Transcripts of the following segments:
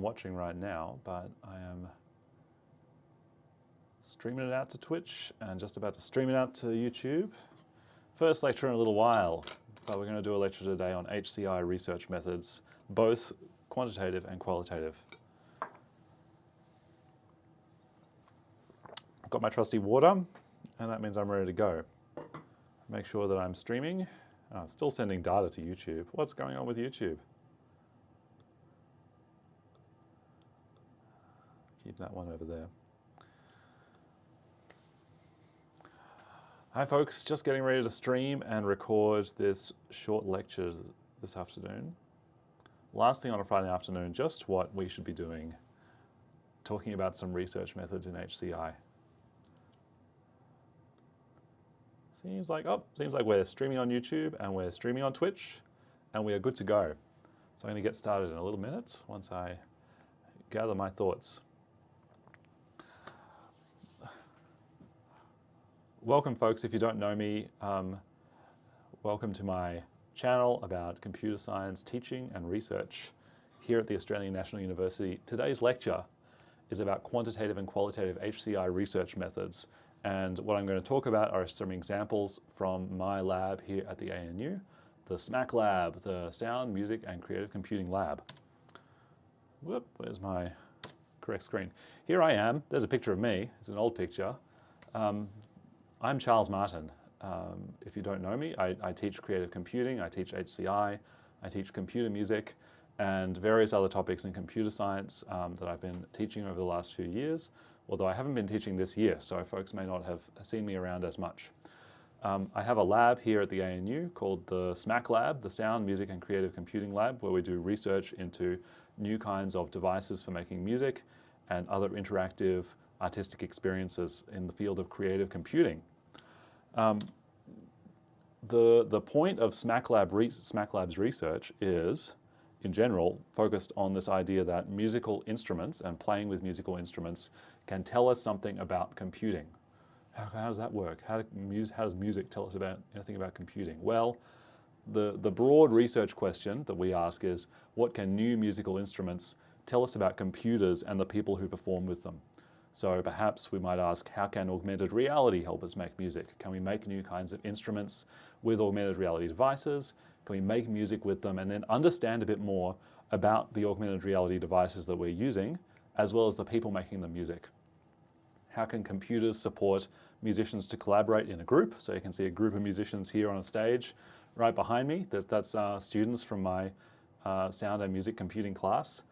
watching right now, but I am streaming it out to Twitch and just about to stream it out to YouTube. First lecture in a little while, but we're going to do a lecture today on HCI research methods, both quantitative and qualitative. I've got my trusty water, and that means I'm ready to go. Make sure that I'm streaming. Oh, it's still sending data to YouTube. What's going on with YouTube? Keep that one over there. Hi folks, just getting ready to stream and record this short lecture this afternoon. Last thing on a Friday afternoon, just what we should be doing, talking about some research methods in HCI. Seems like we're streaming on YouTube and we're streaming on Twitch and we are good to go. So I'm going to get started in a little minute once I gather my thoughts. Welcome folks, if you don't know me, welcome to my channel about computer science teaching and research here at the Australian National University. Today's lecture is about quantitative and qualitative HCI research methods, and what I'm going to talk about are some examples from my lab here at the ANU, the SMAC lab, the Sound, Music and Creative Computing lab. Whoop, where's my correct screen? Here I am, there's a picture of me, it's an old picture. I'm Charles Martin. If you don't know me, I teach creative computing, I teach HCI, I teach computer music, and various other topics in computer science that I've been teaching over the last few years, although I haven't been teaching this year, so folks may not have seen me around as much. I have a lab here at the ANU called the SMAC lab, the Sound, Music and Creative Computing lab, where we do research into new kinds of devices for making music and other interactive artistic experiences in the field of creative computing. The point of SMAC Lab's research is, in general, focused on this idea that musical instruments and playing with musical instruments can tell us something about computing. How does that work? How does music tell us about anything about computing? Well, the broad research question that we ask is, what can new musical instruments tell us about computers and the people who perform with them? So perhaps we might ask, how can augmented reality help us make music? Can we make new kinds of instruments with augmented reality devices? Can we make music with them and then understand a bit more about the augmented reality devices that we're using, as well as the people making the music? How can computers support musicians to collaborate in a group? So you can see a group of musicians here on a stage right behind me. That's students from my sound and music computing class.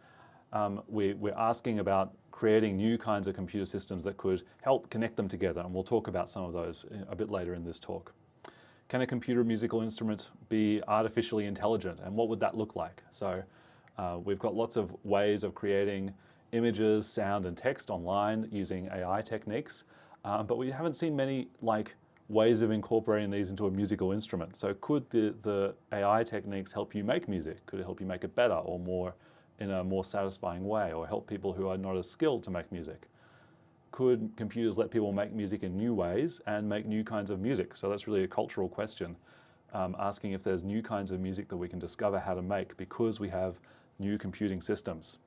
We're asking about creating new kinds of computer systems that could help connect them together, and we'll talk about some of those a bit later in this talk. Can a computer musical instrument be artificially intelligent, and what would that look like? So we've got lots of ways of creating images, sound and text online using AI techniques, but we haven't seen many ways of incorporating these into a musical instrument. So could the AI techniques help you make music? Could it help you make it better or more in a more satisfying way, or help people who are not as skilled to make music? Could computers let people make music in new ways and make new kinds of music? So that's really a cultural question, asking if there's new kinds of music that we can discover how to make because we have new computing systems.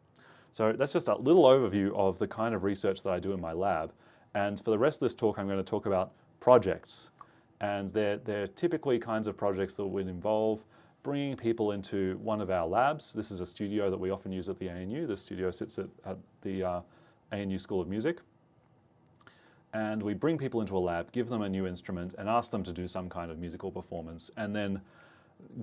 So that's just a little overview of the kind of research that I do in my lab. And for the rest of this talk, I'm going to talk about projects. And they're typically kinds of projects that would involve bringing people into one of our labs. This is a studio that we often use at the ANU. The studio sits at the ANU School of Music. And we bring people into a lab, give them a new instrument, and ask them to do some kind of musical performance, and then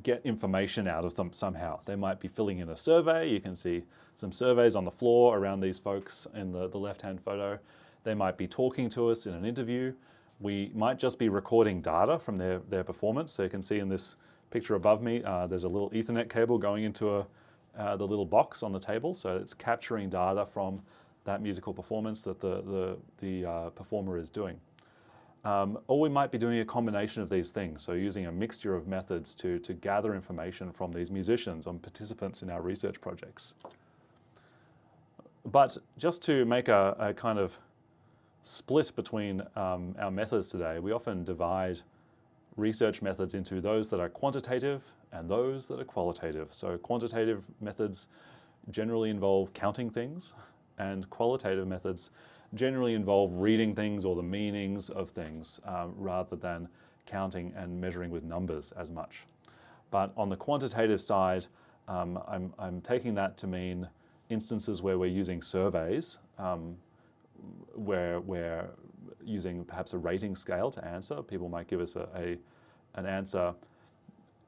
get information out of them somehow. They might be filling in a survey. You can see some surveys on the floor around these folks in the left-hand photo. They might be talking to us in an interview. We might just be recording data from their performance. So you can see in this picture above me, there's a little Ethernet cable going into the little box on the table. So it's capturing data from that musical performance that the performer is doing. Or we might be doing a combination of these things. So using a mixture of methods to gather information from these musicians and participants in our research projects. But just to make a kind of split between our methods today, we often divide research methods into those that are quantitative and those that are qualitative. So quantitative methods generally involve counting things, and qualitative methods generally involve reading things or the meanings of things rather than counting and measuring with numbers as much. But on the quantitative side, I'm taking that to mean instances where we're using surveys, where we're using perhaps a rating scale to answer. People might give us an answer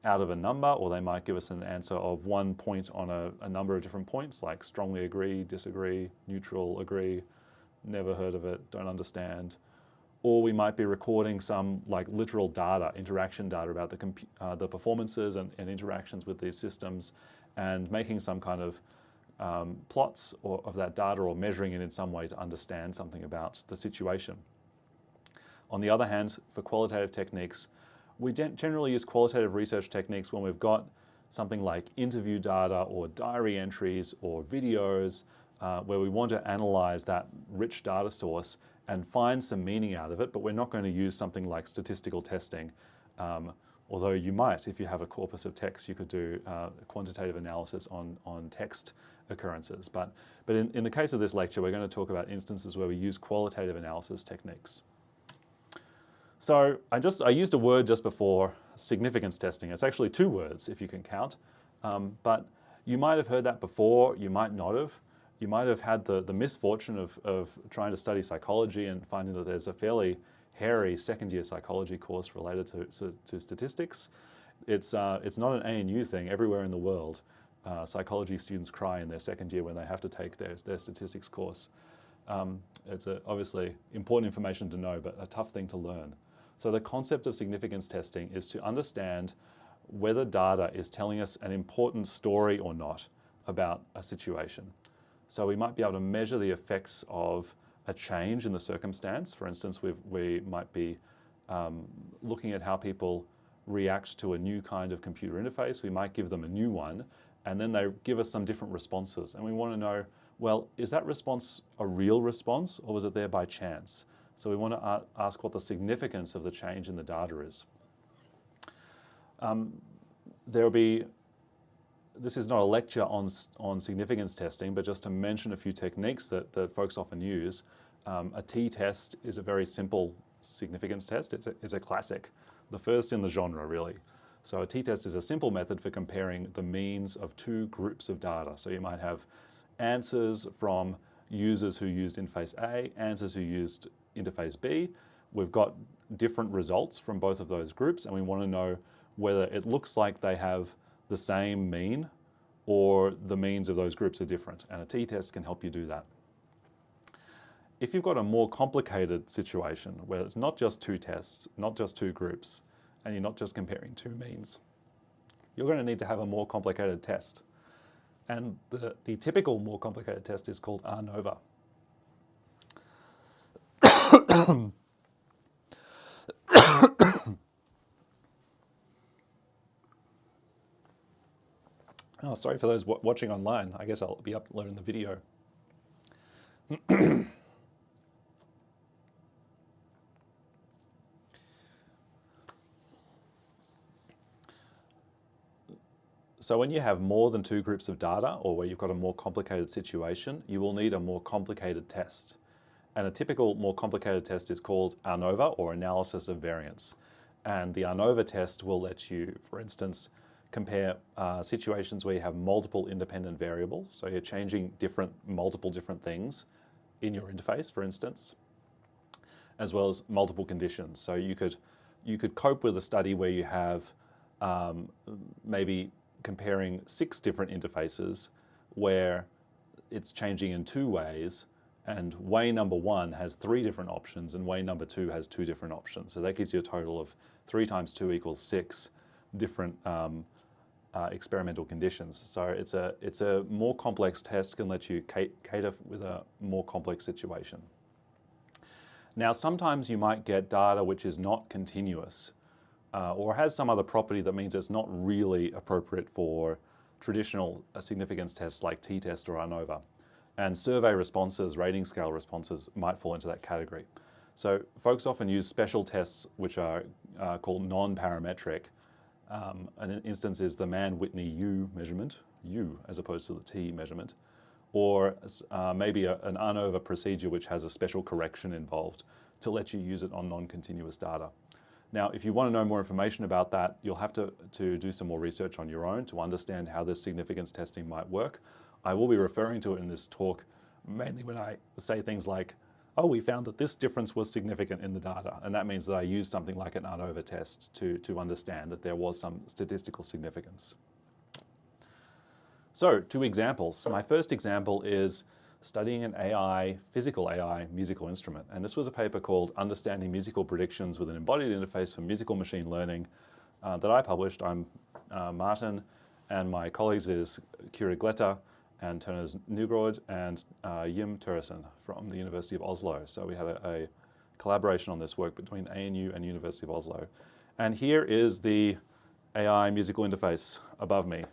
out of a number, or they might give us an answer of 1 point on a number of different points, like strongly agree, disagree, neutral, agree, never heard of it, don't understand. Or we might be recording some like literal data, interaction data about the performances and interactions with these systems, and making some kind of plots of that data, or measuring it in some way to understand something about the situation. On the other hand, for qualitative techniques, we generally use qualitative research techniques when we've got something like interview data or diary entries or videos where we want to analyze that rich data source and find some meaning out of it, but we're not going to use something like statistical testing. Although you might, if you have a corpus of text, you could do quantitative analysis on text occurrences. But in the case of this lecture, we're going to talk about instances where we use qualitative analysis techniques. So I used a word just before, significance testing. It's actually 2 words if you can count. But you might have heard that before, you might not have. You might have had the misfortune of trying to study psychology and finding that there's a fairly hairy second-year psychology course related to statistics. It's not an ANU thing. Everywhere in the world, psychology students cry in their second year when they have to take their statistics course. It's obviously important information to know, but a tough thing to learn. So the concept of significance testing is to understand whether data is telling us an important story or not about a situation. So we might be able to measure the effects of a change in the circumstance. For instance, we might be looking at how people react to a new kind of computer interface. We might give them a new one, and then they give us some different responses. And we want to know, well, is that response a real response, or was it there by chance? So we want to ask what the significance of the change in the data is. This is not a lecture on significance testing, but just to mention a few techniques that folks often use. A t-test is a very simple significance test. It's a classic, the first in the genre, really. So a t-test is a simple method for comparing the means of 2 groups of data. So you might have answers from users who used interface A, answers who used interface B. We've got different results from both of those groups, and we want to know whether it looks like they have the same mean or the means of those groups are different. And a t-test can help you do that. If you've got a more complicated situation where it's not just 2 tests, not just 2 groups, and you're not just comparing 2 means, you're going to need to have a more complicated test. And the typical more complicated test is called ANOVA. Oh, sorry for those watching online. I guess I'll be uploading the video. So when you have more than 2 groups of data, or where you've got a more complicated situation, you will need a more complicated test. And a typical more complicated test is called ANOVA, or analysis of variance. And the ANOVA test will let you, for instance, compare situations where you have multiple independent variables. So you're changing multiple different things in your interface, for instance, as well as multiple conditions. So you could cope with a study where you have maybe comparing 6 different interfaces where it's changing in 2 ways, and way number 1 has 3 different options and way number 2 has 2 different options. So that gives you a total of 3 times 2 equals 6 different experimental conditions. So it's a more complex test, can let you cater with a more complex situation. Now, sometimes you might get data which is not continuous or has some other property that means it's not really appropriate for traditional significance tests like t-test or ANOVA. And survey responses, rating scale responses might fall into that category. So folks often use special tests which are called non-parametric. An instance is the Mann-Whitney U measurement, U as opposed to the T measurement, or maybe an ANOVA procedure which has a special correction involved to let you use it on non-continuous data. Now, if you want to know more information about that, you'll have to do some more research on your own to understand how this significance testing might work. I will be referring to it in this talk mainly when I say things like, oh, we found that this difference was significant in the data. And that means that I used something like an ANOVA test to understand that there was some statistical significance. So, 2 examples. My first example is studying an AI, physical AI musical instrument. And this was a paper called Understanding Musical Predictions with an Embodied Interface for Musical Machine Learning that I published. I'm Martin, and my colleagues is Kira Gleta and Turners Nygaard and Jim Turissen from the University of Oslo. So we had a collaboration on this work between ANU and University of Oslo. And here is the AI musical interface above me.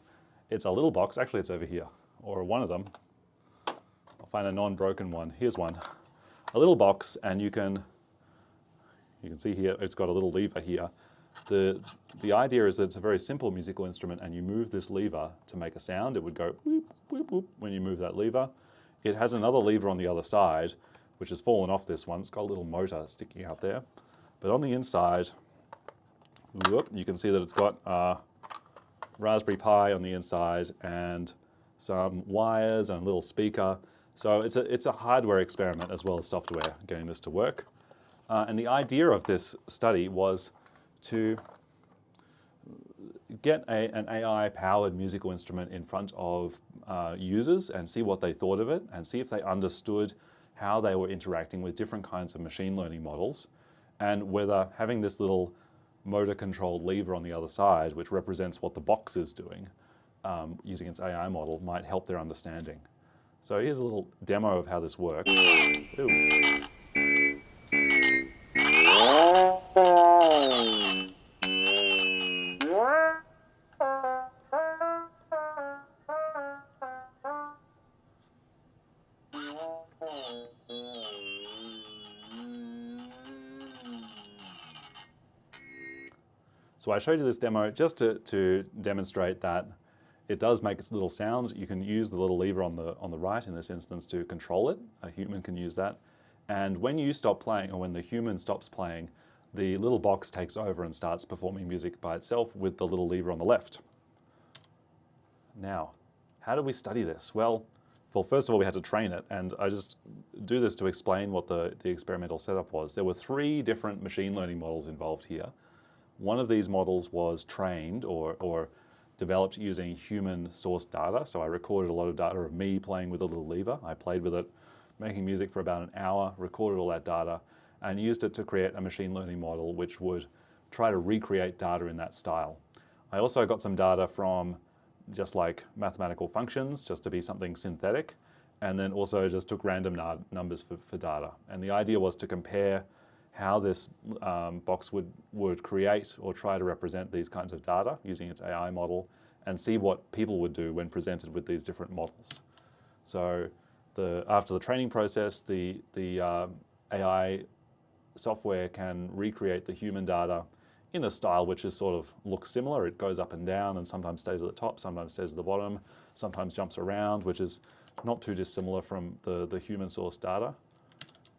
It's a little box, actually it's over here, or one of them. I'll find a non-broken one. Here's one. A little box, and you can see here, it's got a little lever here. The idea is that it's a very simple musical instrument, and you move this lever to make a sound. It would go whoop, whoop, whoop when you move that lever. It has another lever on the other side, which has fallen off this one. It's got a little motor sticking out there. But on the inside, whoop, you can see that it's got a Raspberry Pi on the inside and some wires and a little speaker. So it's a hardware experiment as well as software getting this to work. And the idea of this study was to get an AI-powered musical instrument in front of users and see what they thought of it and see if they understood how they were interacting with different kinds of machine learning models, and whether having this little motor-controlled lever on the other side, which represents what the box is doing, using its AI model, might help their understanding. So here's a little demo of how this works. Ooh. So I showed you this demo just to demonstrate that it does make its little sounds. You can use the little lever on the right in this instance to control it. A human can use that. And when you stop playing, or when the human stops playing, the little box takes over and starts performing music by itself with the little lever on the left. Now, how do we study this? Well, first of all, we had to train it, and I just do this to explain what the experimental setup was. There were 3 different machine learning models involved here. One of these models was trained or developed using human source data. So I recorded a lot of data of me playing with a little lever. I played with it, making music for about an hour, recorded all that data, and used it to create a machine learning model which would try to recreate data in that style. I also got some data from just like mathematical functions, just to be something synthetic, and then also just took random numbers for data. And the idea was to compare how this box would create or try to represent these kinds of data using its AI model, and see what people would do when presented with these different models. So after the training process, the AI software can recreate the human data in a style which is sort of looks similar. It goes up and down and sometimes stays at the top, sometimes stays at the bottom, sometimes jumps around, which is not too dissimilar from the human source data.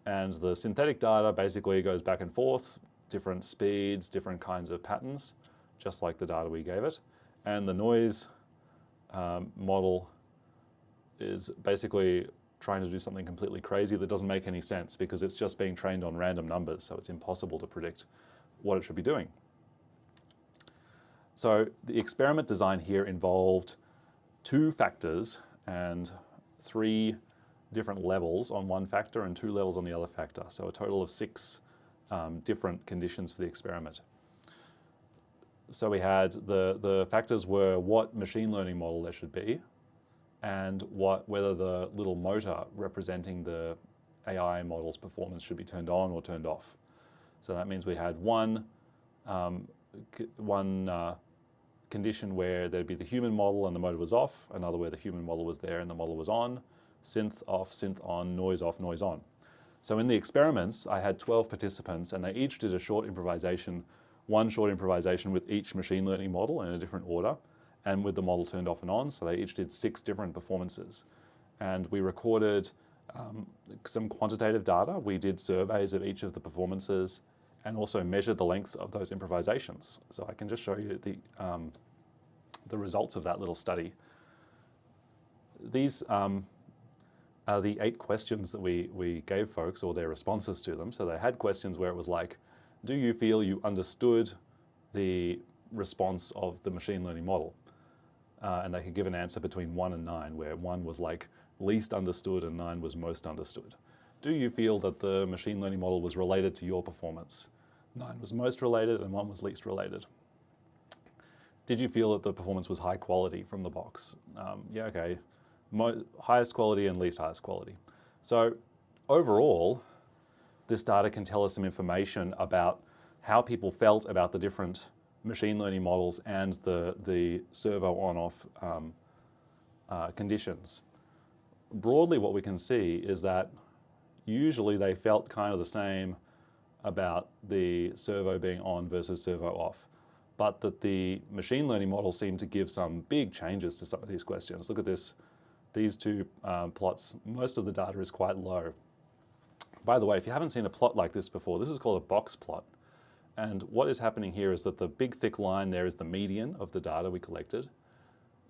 And the synthetic data basically goes back and forth, different speeds, different kinds of patterns, just like the data we gave it. And the noise model is basically trying to do something completely crazy that doesn't make any sense because it's just being trained on random numbers, so it's impossible to predict what it should be doing. So the experiment design here involved 2 factors and 3 different levels on one factor and 2 levels on the other factor. So a total of 6 different conditions for the experiment. So we had the factors were what machine learning model there should be, and whether the little motor representing the AI model's performance should be turned on or turned off. So that means we had one condition where there'd be the human model and the motor was off, another where the human model was there and the model was on, synth off, synth on, noise off, noise on. So in the experiments, I had 12 participants, and they each did a short improvisation, one short improvisation with each machine learning model in a different order. and with the model turned off and on. So they each did 6 different performances. And we recorded some quantitative data. We did surveys of each of the performances and also measured the lengths of those improvisations. So I can just show you the results of that little study. These are the 8 questions that we gave folks, or their responses to them. So they had questions where it was like, do you feel you understood the response of the machine learning model? And they could give an answer between 1 and 9, where 1 was like least understood and 9 was most understood. Do you feel that the machine learning model was related to your performance? 9 was most related and 1 was least related. Did you feel that the performance was high quality from the box? Yeah, okay. Highest quality and least highest quality. So overall, this data can tell us some information about how people felt about the different machine learning models and the servo on-off conditions. Broadly, what we can see is that usually they felt kind of the same about the servo being on versus servo off, but that the machine learning model seemed to give some big changes to some of these questions. Look at this, these 2 plots. Most of the data is quite low. By the way, if you haven't seen a plot like this before, this is called a box plot. And what is happening here is that the big thick line there is the median of the data we collected.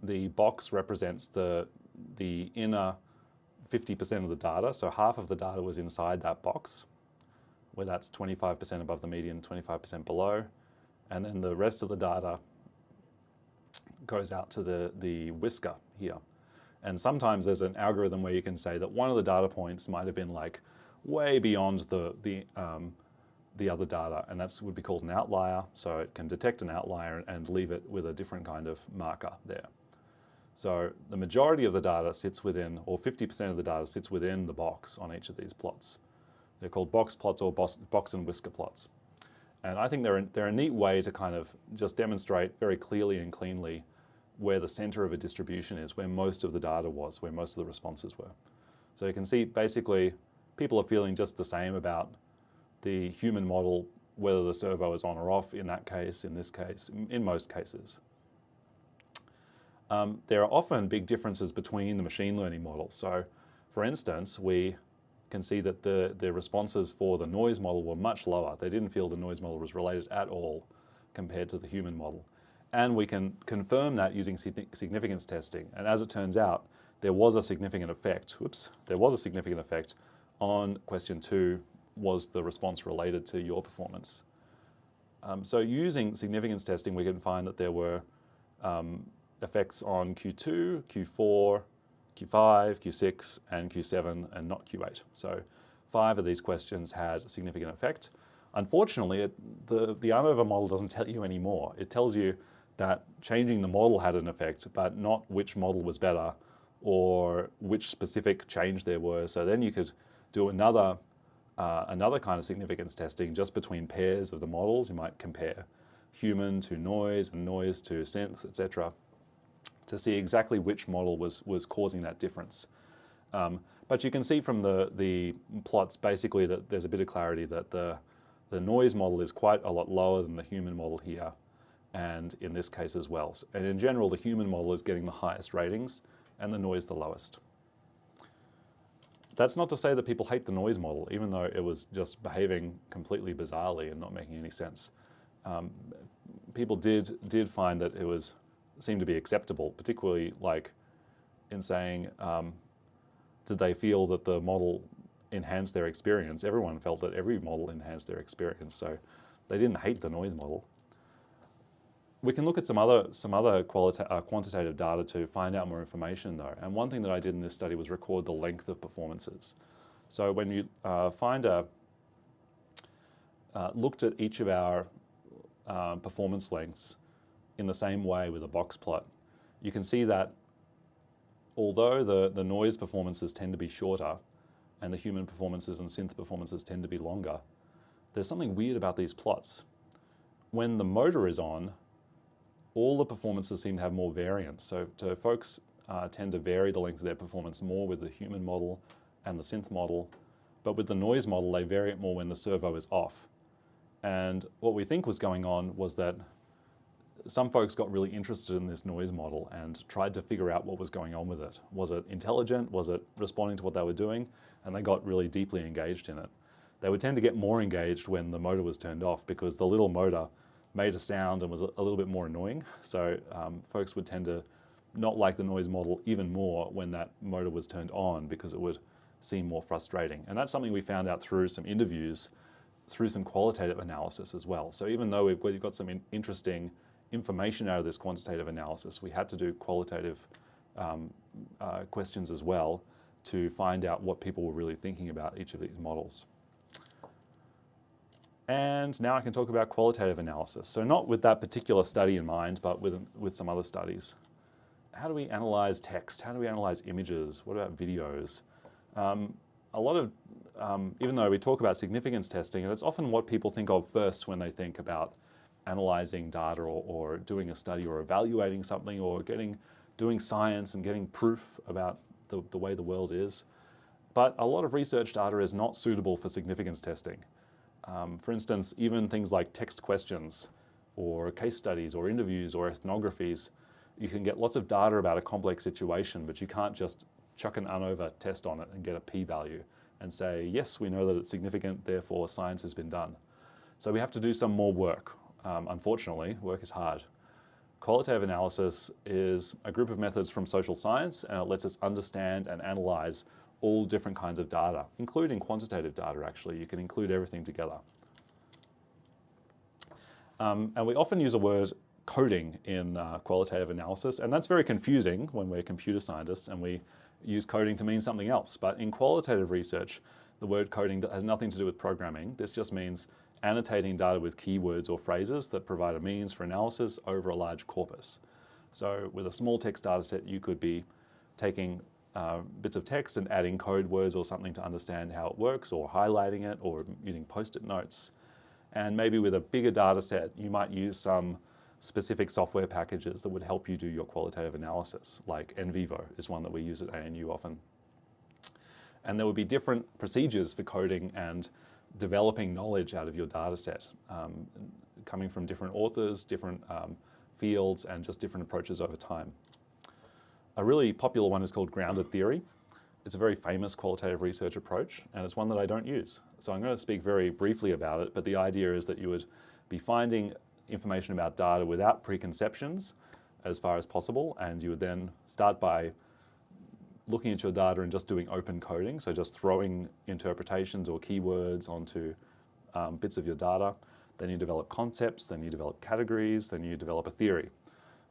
The box represents the inner 50% of the data, so half of the data was inside that box, where that's 25% above the median, 25% below, and then the rest of the data goes out to the whisker here. And sometimes there's an algorithm where you can say that one of the data points might have been like way beyond the other data, and that would be called an outlier, so it can detect an outlier and leave it with a different kind of marker there. So the majority of the data sits within, or 50% of the data sits within the box on each of these plots. They're called box plots or box and whisker plots. And I think they're a neat way to kind of just demonstrate very clearly and cleanly where the center of a distribution is, where most of the data was, where most of the responses were. So you can see basically people are feeling just the same about the human model, whether the servo is on or off in that case, in this case, in most cases. There are often big differences between the machine learning models. So for instance, we can see that the responses for the noise model were much lower. They didn't feel the noise model was related at all compared to the human model. And we can confirm that using significance testing. And as it turns out, there was a significant effect. There was a significant effect on question 2. Was the response related to your performance? So using significance testing, we can find that there were effects on Q2, Q4, Q5, Q6, and Q7, and not Q8. So 5 of these questions had a significant effect. Unfortunately, the ANOVA model doesn't tell you any more. It tells you that changing the model had an effect, but not which model was better or which specific change there were. So then you could do another kind of significance testing just between pairs of the models. You might compare human to noise and noise to synth, etc., to see exactly which model was causing that difference. But you can see from the plots basically that there's a bit of clarity that the noise model is quite a lot lower than the human model here, and in this case as well. And in general, the human model is getting the highest ratings and the noise the lowest. That's not to say that people hate the noise model, even though it was just behaving completely bizarrely and not making any sense. People did find that it seemed to be acceptable, particularly like in saying, did they feel that the model enhanced their experience? Everyone felt that every model enhanced their experience, so they didn't hate the noise model. We can look at some other quantitative data to find out more information though. And one thing that I did in this study was record the length of performances. So when you looked at each of our performance lengths in the same way with a box plot, you can see that although the noise performances tend to be shorter and the human performances and synth performances tend to be longer, there's something weird about these plots. When the motor is on, all the performances seem to have more variance. So folks tend to vary the length of their performance more with the human model and the synth model, but with the noise model, they vary it more when the servo is off. And what we think was going on was that some folks got really interested in this noise model and tried to figure out what was going on with it. Was it intelligent? Was it responding to what they were doing? And they got really deeply engaged in it. They would tend to get more engaged when the motor was turned off because the little motor made a sound and was a little bit more annoying. So folks would tend to not like the noise model even more when that motor was turned on because it would seem more frustrating. And that's something we found out through some interviews, through some qualitative analysis as well. So even though we've got some interesting information out of this quantitative analysis, we had to do qualitative questions as well to find out what people were really thinking about each of these models. And now I can talk about qualitative analysis. So not with that particular study in mind, but with some other studies. How do we analyze text? How do we analyze images? What about videos? A lot of, even though we talk about significance testing, and it's often what people think of first when they think about analyzing data or doing a study or evaluating something or doing science and getting proof about the way the world is. But a lot of research data is not suitable for significance testing. For instance, even things like text questions or case studies or interviews or ethnographies, you can get lots of data about a complex situation, but you can't just chuck an ANOVA test on it and get a p-value and say, yes, we know that it's significant, therefore science has been done. So we have to do some more work. Unfortunately, work is hard. Qualitative analysis is a group of methods from social science, and it lets us understand and analyze all different kinds of data, including quantitative data actually. You can include everything together. And we often use a word coding in qualitative analysis, and that's very confusing when we're computer scientists and we use coding to mean something else. But in qualitative research, the word coding has nothing to do with programming. This just means annotating data with keywords or phrases that provide a means for analysis over a large corpus. So with a small text data set, you could be taking bits of text and adding code words or something to understand how it works, or highlighting it, or using post-it notes. And maybe with a bigger data set, you might use some specific software packages that would help you do your qualitative analysis, like NVivo is one that we use at ANU often. And there would be different procedures for coding and developing knowledge out of your data set, coming from different authors, different fields, and just different approaches over time. A really popular one is called grounded theory. It's a very famous qualitative research approach, and it's one that I don't use. So I'm going to speak very briefly about it, but the idea is that you would be finding information about data without preconceptions as far as possible, and you would then start by looking at your data and just doing open coding, so just throwing interpretations or keywords onto bits of your data. Then you develop concepts, then you develop categories, then you develop a theory.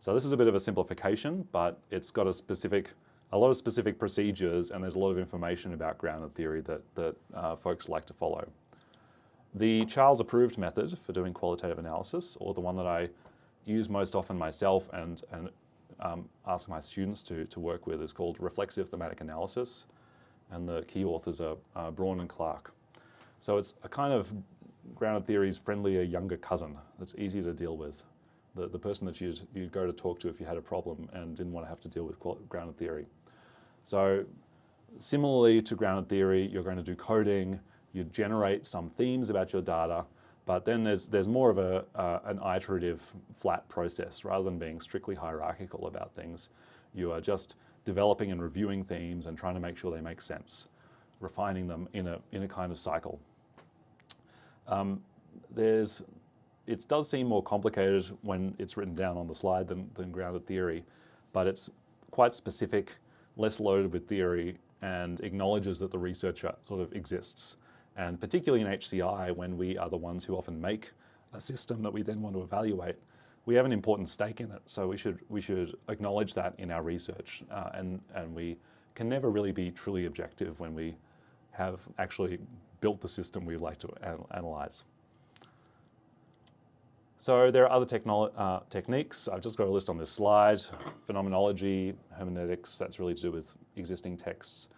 So this is a bit of a simplification, but it's got a lot of specific procedures, and there's a lot of information about grounded theory that folks like to follow. The Charles approved method for doing qualitative analysis, or the one that I use most often myself and ask my students to work with, is called reflexive thematic analysis, and the key authors are Braun and Clark. So it's a kind of grounded theory's friendlier younger cousin that's easy to deal with. The person that you'd go to talk to if you had a problem and didn't want to have to deal with grounded theory. So similarly to grounded theory, you're going to do coding, you generate some themes about your data, but then there's more of an iterative, flat process. Rather than being strictly hierarchical about things, you are just developing and reviewing themes and trying to make sure they make sense, refining them in a kind of cycle. It does seem more complicated when it's written down on the slide than grounded theory, but it's quite specific, less loaded with theory, and acknowledges that the researcher sort of exists. And particularly in HCI, when we are the ones who often make a system that we then want to evaluate, we have an important stake in it. So we should acknowledge that in our research, and we can never really be truly objective when we have actually built the system we'd like to analyze. So there are other techniques. I've just got a list on this slide. Phenomenology, hermeneutics, that's really to do with existing texts.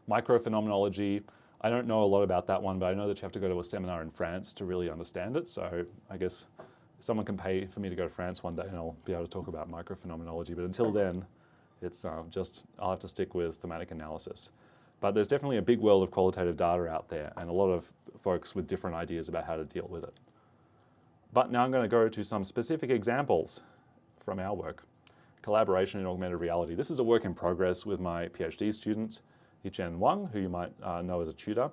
Microphenomenology, I don't know a lot about that one, but I know that you have to go to a seminar in France to really understand it. So I guess someone can pay for me to go to France one day and I'll be able to talk about microphenomenology. But until then, it's I'll have to stick with thematic analysis. But there's definitely a big world of qualitative data out there, and a lot of folks with different ideas about how to deal with it. But now I'm going to go to some specific examples from our work. Collaboration in augmented reality. This is a work in progress with my PhD student, Yichen Wang, who you might know as a tutor.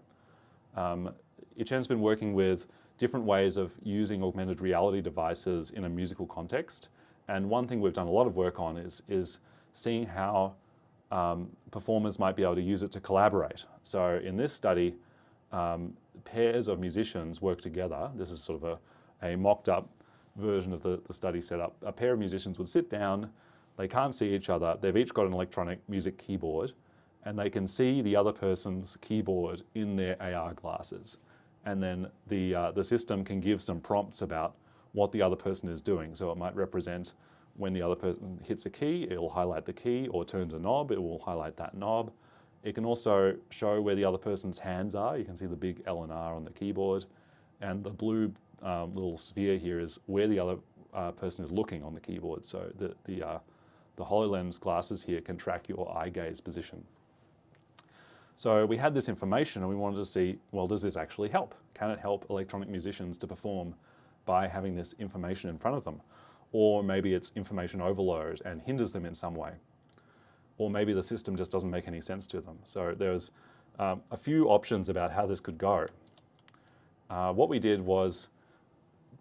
Yichen's been working with different ways of using augmented reality devices in a musical context. And one thing we've done a lot of work on is seeing how performers might be able to use it to collaborate. So in this study, pairs of musicians work together. This is sort of a mocked up version of the study setup. A pair of musicians would sit down, they can't see each other, they've each got an electronic music keyboard, and they can see the other person's keyboard in their AR glasses. And then the system can give some prompts about what the other person is doing. So it might represent when the other person hits a key, it will highlight the key, or turns a knob, it will highlight that knob. It can also show where the other person's hands are. You can see the big L and R on the keyboard. And the blue little sphere here is where the other person is looking on the keyboard. So the HoloLens glasses here can track your eye gaze position. So we had this information and we wanted to see, well, does this actually help? Can it help electronic musicians to perform by having this information in front of them? Or maybe it's information overload and hinders them in some way. Or maybe the system just doesn't make any sense to them. So there's a few options about how this could go. What we did was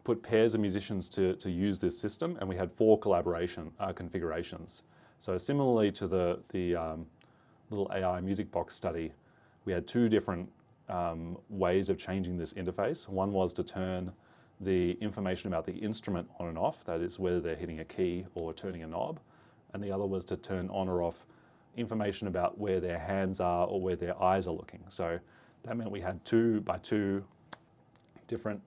put pairs of musicians to use this system, and we had 4 collaboration configurations. So similarly to the little AI music box study, we had 2 different ways of changing this interface. One was to turn the information about the instrument on and off, that is whether they're hitting a key or turning a knob, and the other was to turn on or off information about where their hands are or where their eyes are looking. So that meant we had 2 by 2 different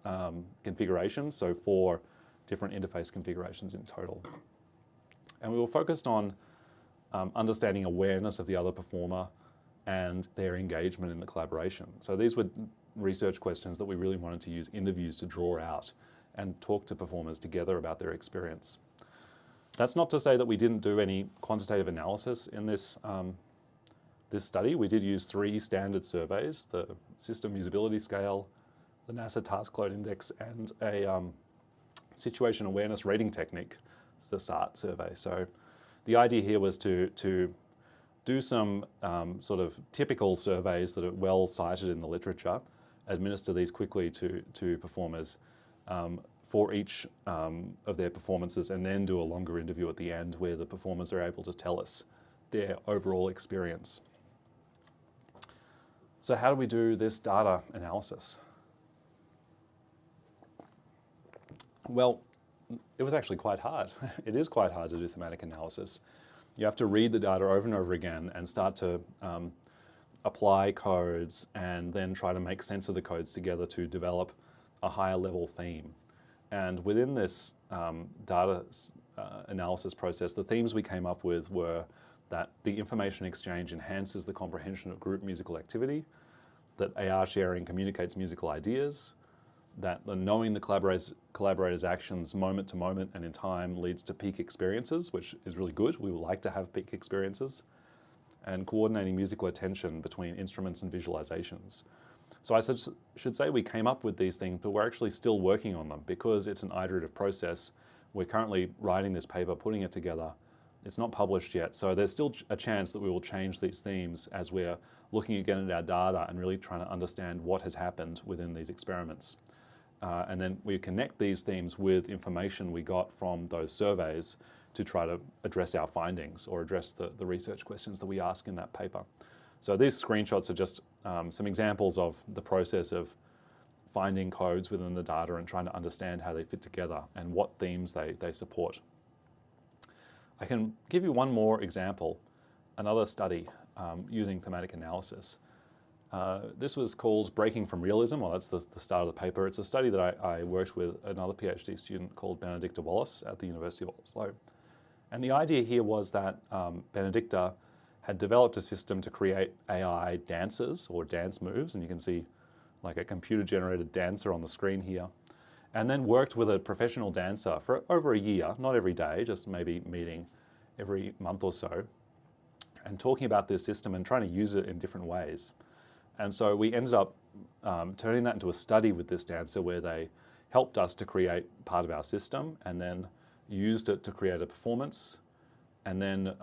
configurations, so 4 different interface configurations in total. And we were focused on understanding awareness of the other performer and their engagement in the collaboration. So these were research questions that we really wanted to use interviews to draw out and talk to performers together about their experience. That's not to say that we didn't do any quantitative analysis in this study. We did use 3 standard surveys: the System Usability Scale, the NASA Task Load Index, and a Situation Awareness Rating Technique. It's the SART survey. So the idea here was to do some sort of typical surveys that are well cited in the literature, administer these quickly to performers for each of their performances, and then do a longer interview at the end where the performers are able to tell us their overall experience. So how do we do this data analysis? Well, it was actually quite hard. It is quite hard to do thematic analysis. You have to read the data over and over again and start to apply codes and then try to make sense of the codes together to develop a higher level theme. And within this data analysis process, the themes we came up with were that the information exchange enhances the comprehension of group musical activity, that AR sharing communicates musical ideas, that the knowing the collaborators' actions moment to moment and in time leads to peak experiences, which is really good. We would like to have peak experiences, and coordinating musical attention between instruments and visualizations. So I should say we came up with these things, but we're actually still working on them because it's an iterative process. We're currently writing this paper, putting it together. It's not published yet, so there's still a chance that we will change these themes as we're looking again at our data and really trying to understand what has happened within these experiments. And then we connect these themes with information we got from those surveys to try to address our findings or address the research questions that we ask in that paper. So these screenshots are just some examples of the process of finding codes within the data and trying to understand how they fit together and what themes they support. I can give you one more example, another study using thematic analysis. This was called Breaking from Realism. Well, that's the start of the paper. It's a study that I worked with another PhD student called Benedicta Wallace at the University of Oslo. And the idea here was that Benedicta had developed a system to create AI dances or dance moves, and you can see like a computer-generated dancer on the screen here, and then worked with a professional dancer for over a year, not every day, just maybe meeting every month or so, and talking about this system and trying to use it in different ways. And so we ended up turning that into a study with this dancer where they helped us to create part of our system and then used it to create a performance, and then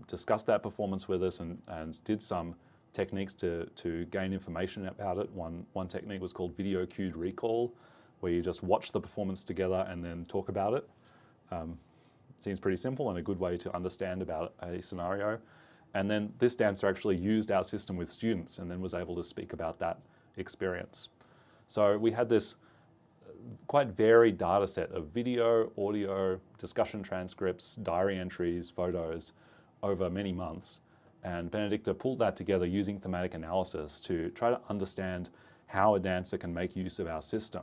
discussed that performance with us and did some techniques to gain information about it. One technique was called video cued recall, where you just watch the performance together and then talk about it. Seems pretty simple and a good way to understand about a scenario. And then this dancer actually used our system with students and then was able to speak about that experience. So we had this quite varied data set of video, audio, discussion transcripts, diary entries, photos over many months. And Benedicta pulled that together using thematic analysis to try to understand how a dancer can make use of our system,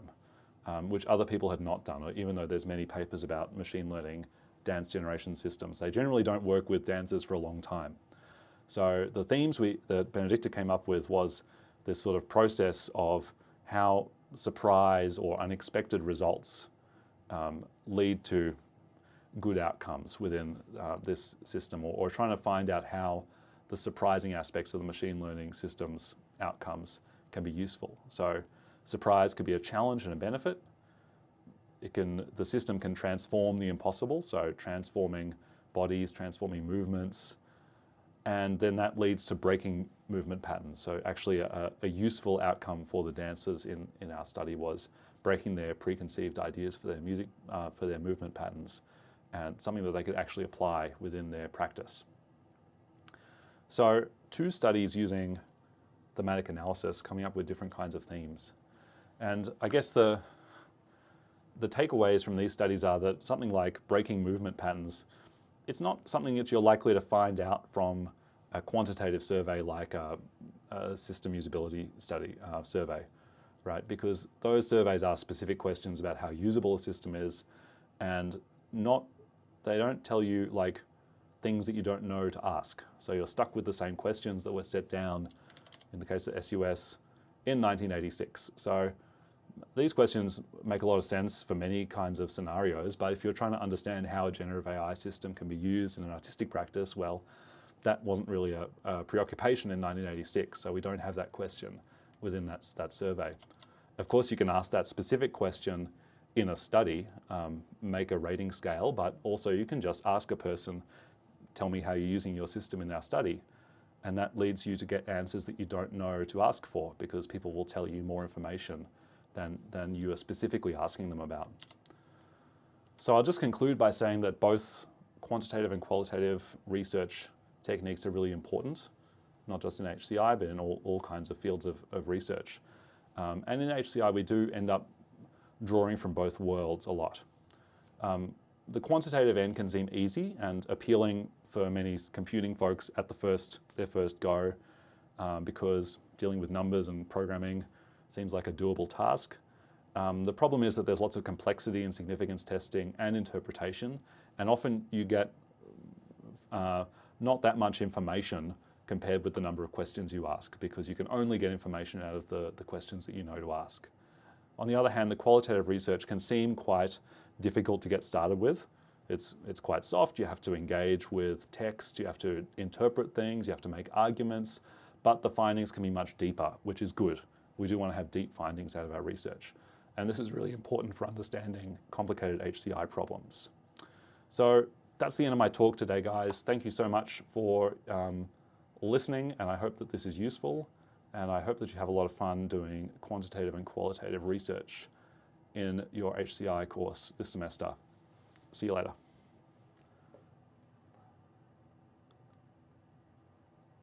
which other people had not done, even though there's many papers about machine learning dance generation systems. They generally don't work with dancers for a long time. So the themes that Benedicta came up with was this sort of process of how surprise or unexpected results lead to good outcomes within this system, or trying to find out how the surprising aspects of the machine learning system's outcomes can be useful. So surprise could be a challenge and a benefit. The system can transform the impossible, so transforming bodies, transforming movements, and then that leads to breaking movement patterns. So actually a useful outcome for the dancers in our study was breaking their preconceived ideas for their music, for their movement patterns, and something that they could actually apply within their practice. So 2 studies using thematic analysis, coming up with different kinds of themes. And I guess the takeaways from these studies are that something like breaking movement patterns, it's not something that you're likely to find out from a quantitative survey like a system usability study survey, right? Because those surveys ask specific questions about how usable a system is, and they don't tell you like things that you don't know to ask. So you're stuck with the same questions that were set down in the case of SUS in 1986. So these questions make a lot of sense for many kinds of scenarios, but if you're trying to understand how a generative AI system can be used in an artistic practice, well, that wasn't really a preoccupation in 1986, so we don't have that question within that survey. Of course, you can ask that specific question in a study, make a rating scale, but also you can just ask a person, tell me how you're using your system in our study. And that leads you to get answers that you don't know to ask for, because people will tell you more information than you are specifically asking them about. So I'll just conclude by saying that both quantitative and qualitative research techniques are really important, not just in HCI, but in all kinds of fields of research. And in HCI, we do end up drawing from both worlds a lot. The quantitative end can seem easy and appealing for many computing folks at their first go, because dealing with numbers and programming seems like a doable task. The problem is that there's lots of complexity in significance testing and interpretation, and often you get not that much information compared with the number of questions you ask, because you can only get information out of the questions that you know to ask. On the other hand, the qualitative research can seem quite difficult to get started with. It's quite soft. You have to engage with text, you have to interpret things, you have to make arguments, but the findings can be much deeper, which is good. We do want to have deep findings out of our research. And this is really important for understanding complicated HCI problems. So that's the end of my talk today, guys. Thank you so much for listening, and I hope that this is useful. And I hope that you have a lot of fun doing quantitative and qualitative research in your HCI course this semester. See you later.